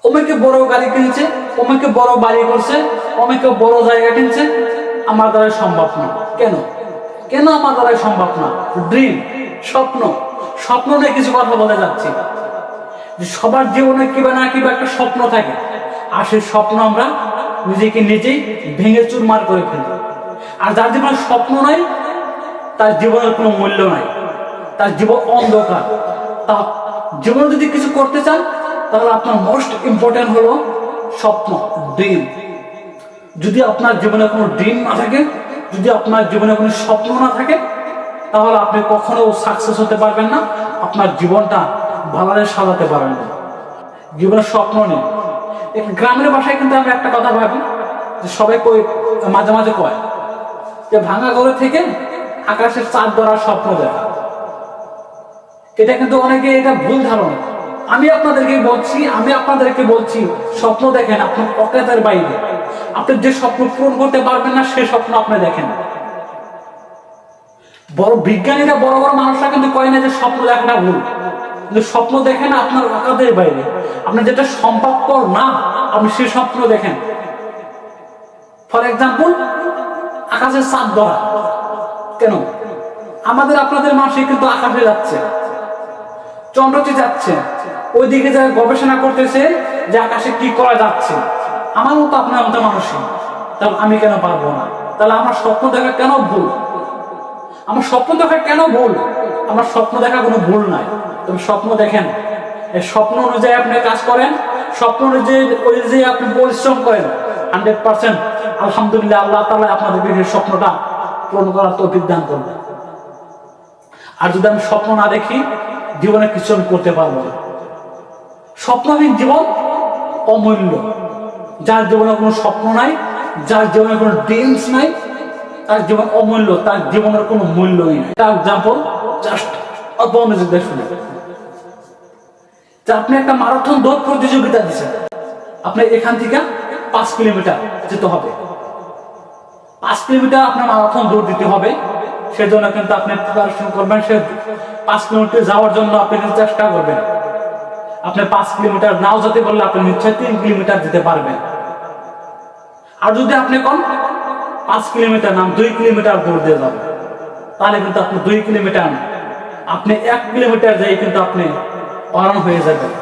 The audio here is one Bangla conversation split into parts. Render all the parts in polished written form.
অনেকে বড় গাড়ি কিনছে, অনেকে বড় বাড়ি করছে, অনেকে বড় জায়গা কিনছে, আমার দ্বারা সম্ভব না। কেন কেন আমার দ্বারা সম্ভব না? ড্রিম, স্বপ্ন, স্বপ্ন নিয়ে কিছু কথা বলে যাচ্ছি। যে সবার জীবনে কিবা না কিবা একটা স্বপ্ন থাকে, আর সেই স্বপ্ন আমরা নিজেকে নিজেই ভেঙে চুরমার করে ফেলি। আর যার জীবনে স্বপ্ন নাই, তার জীবনের কোনো মূল্য নাই, তার জীবন অন্ধকার। তা জীবনে যদি কিছু করতে চান, তাহলে আপনার মোস্ট ইম্পর্টেন্ট হলো স্বপ্ন, ড্রিম। যদি আপনার জীবনে কোনো ড্রিম না থাকে, যদি আপনার জীবনে কোনো স্বপ্ন না থাকে, তাহলে আপনি কখনো সাকসেস হতে পারবেন না, আপনার জীবনটা ভালোভাবে সাজাতে পারবেন না। জীবনের স্বপ্ন নেই। গ্রামের ভাষায় কিন্তু আমরা একটা কথা ভাবি, যে সবাই মাঝে মাঝে কয় যে ভাঙা ঘরে থেকে আকাশের চাঁদ ধরার স্বপ্ন দেখা। এটা কিন্তু অনেকে এটা ভুল ধারণা। আমি আপনাদেরকে বলছি স্বপ্ন দেখেন আপনার অজ্ঞাতের বাইরে। আপনি যে স্বপ্ন পূরণ করতে পারবেন না, সে স্বপ্ন আপনি দেখেন। বড় বিজ্ঞানীরা, বড় বড় মানুষরা কিন্তু কয় না যে স্বপ্ন দেখাটা ভুল, কিন্তু স্বপ্ন দেখেন আপনার অজ্ঞাতের বাইরে। আপনার যেটা সম্ভবপর না, আপনি সে স্বপ্ন দেখেন। ফর এক্সাম্পল, আকাশের চাঁদ ধরা। কেন? আমাদের আপনাদের মানুষ কিন্তু আকাশে যাচ্ছে, চন্দ্রতে যাচ্ছে, ওইদিকে যারা গবেষণা করতেছে যে আকাশে কি করা যাচ্ছে। আমার মতো আপনার মতো মানুষই, তাহলে আমি কেন পারবো না? তাহলে আমার স্বপ্ন দেখা কেন ভুল? আমার স্বপ্ন দেখা কেন ভুল? আমার স্বপ্ন দেখা কোনো ভুল নাই। তবে স্বপ্ন দেখেন, এই স্বপ্ন অনুযায়ী আপনি কাজ করেন, স্বপ্ন অনুযায়ী আপনি পরিশ্রম করেন, 100% আলহামদুলিল্লাহ আল্লাহ তাআলা আপনাদেরকে সেই স্বপ্নটা পূরণ করার তৌফিক দান করবেন। আর যদি আমি স্বপ্ন না দেখি, জীবনে কিছু আমি করতে পারবো না। স্বপ্নহীন জীবন অমূল্য। যার জীবনে কোনো স্বপ্ন নাই, যার জীবনে কোনো ড্রিমস নাই, তার জীবন অমূল্য, তার জীবনের কোনো মূল্যই নেই। তার এক্সাম্পল জাস্ট অল্প অনুযায়ী শুনে, যে আপনি একটা মারাথন দৌড় প্রতিযোগিতা দিচ্ছেন, আপনি এখান থেকে 5 কিলোমিটার যেতে হবে। 5 কিলোমিটার আপনার মারাথন দৌড় দিতে হবে, সেজন্য কিন্তু আপনি প্রিপারেশন করবেন। সে 5 কিলোমিটার যাওয়ার জন্য আপনি কিন্তু চেষ্টা করবেন। আপনি 5 কিলোমিটার নাও যেতে পারলে আপনি নিশ্চয়ই 3 কিলোমিটার যেতে পারবেন। আর যদি আপনি 5 কিলোমিটার নাম 2 কিলোমিটার দৌড় দিয়ে যাবেন, তাহলে কিন্তু আপনি 2 কিলোমিটার, আপনি 1 কিলোমিটার যাই কিন্তু আপনি অরান হয়ে যাবেন।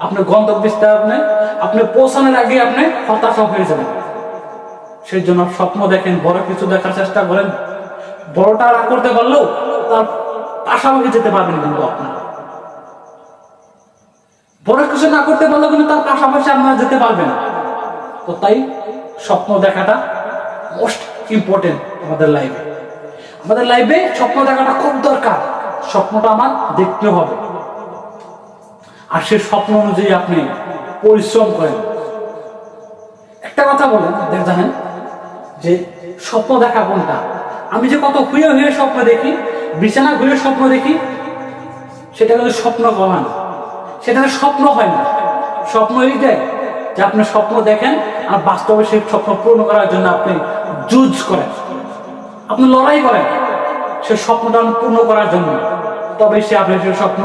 আপনি গন্তব্যস্থানে আপনি পৌঁছানোর আগে আপনি হতাশা হয়ে যাবেন। সেই জন্য স্বপ্ন দেখেন, বড় কিছু দেখার চেষ্টা করেন। বড়টা না করতে পারলেও তার পাশাপাশি যেতে পারবেন, কিন্তু আপনার বড় কিছু না করতে পারলেও কিন্তু তার পাশাপাশি আপনারা যেতে পারবেন। তো তাই স্বপ্ন দেখাটা মোস্ট ইম্পর্টেন্ট আমাদের লাইফে। আমাদের লাইফে স্বপ্ন দেখাটা খুব দরকার। স্বপ্নটা আমার দেখতে হবে, আর সেই স্বপ্ন অনুযায়ী আপনি পরিশ্রম করেন। একটা কথা বলেন, জানেন যে স্বপ্ন দেখা কোনটা? আমি যে কত হুয়ে হুয়ে স্বপ্ন দেখি, বিছানা ঘুরে স্বপ্ন দেখি, সেটা কিন্তু স্বপ্ন কমান, সেটা স্বপ্ন হয় না। স্বপ্ন এইটাই যে আপনি স্বপ্ন দেখেন, আর বাস্তবে সেই স্বপ্ন পূরণ করার জন্য আপনি যুদ্ধ করেন, আপনি লড়াই করেন সে স্বপ্নটা পূর্ণ করার জন্য। তবে সে আপনার সে স্বপ্ন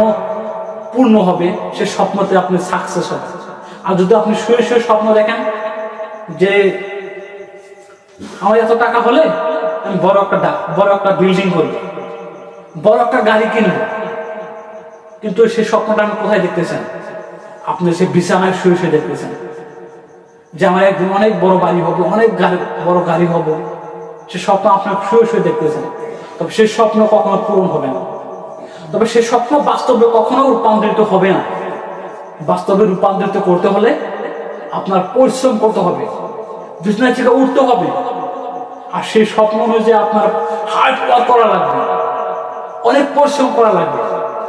পূর্ণ হবে, সে স্বপ্নতে আপনি সাকসেস হবেন। আর যদি আপনি শুয়ে শুয়ে স্বপ্ন দেখেন যে আমার এত টাকা হলে আমি বড় একটা বিল্ডিং করবো, বড় একটা গাড়ি কিনবো, কিন্তু সেই স্বপ্নটা আমি কোথায় দেখতেছেন? আপনি সে বিছানায় শুয়ে শুয়ে দেখতেছেন যে আমার একদিন অনেক বড় বাড়ি হবে, অনেক বড় গাড়ি হবে। সে স্বপ্ন আপনার শুয়ে শুয়ে দেখতেছেন, তবে সেই স্বপ্ন কখনো পূরণ হবে না। তবে সে স্বপ্ন বাস্তবে কখনো রূপান্তরিত হবে না। বাস্তবে রূপান্তরিত করতে হলে আপনার পরিশ্রম করতে হবে, বিছানা থেকে উঠতে হবে, আর সেই স্বপ্ন অনুযায়ী আপনার হার্ড ওয়ার্ক করা লাগবে, অনেক পরিশ্রম করা লাগবে।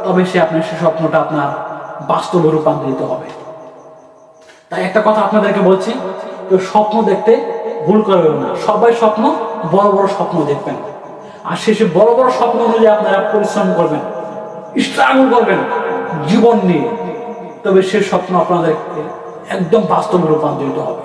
তবে সে আপনার সে স্বপ্নটা আপনার বাস্তবে রূপান্তরিত হবে। তাই একটা কথা আপনাদেরকে বলছি, কেউ স্বপ্ন দেখতে ভুল করবেন না। সবাই স্বপ্ন, বড় বড় স্বপ্ন দেখবেন, আর শেষে বড় বড় স্বপ্ন অনুযায়ী আপনারা পরিশ্রম করবেন, স্ট্রাগল করবেন জীবন নিয়ে। তবে সে স্বপ্ন আপনাদের একদম বাস্তবে রূপান্তরিত হবে।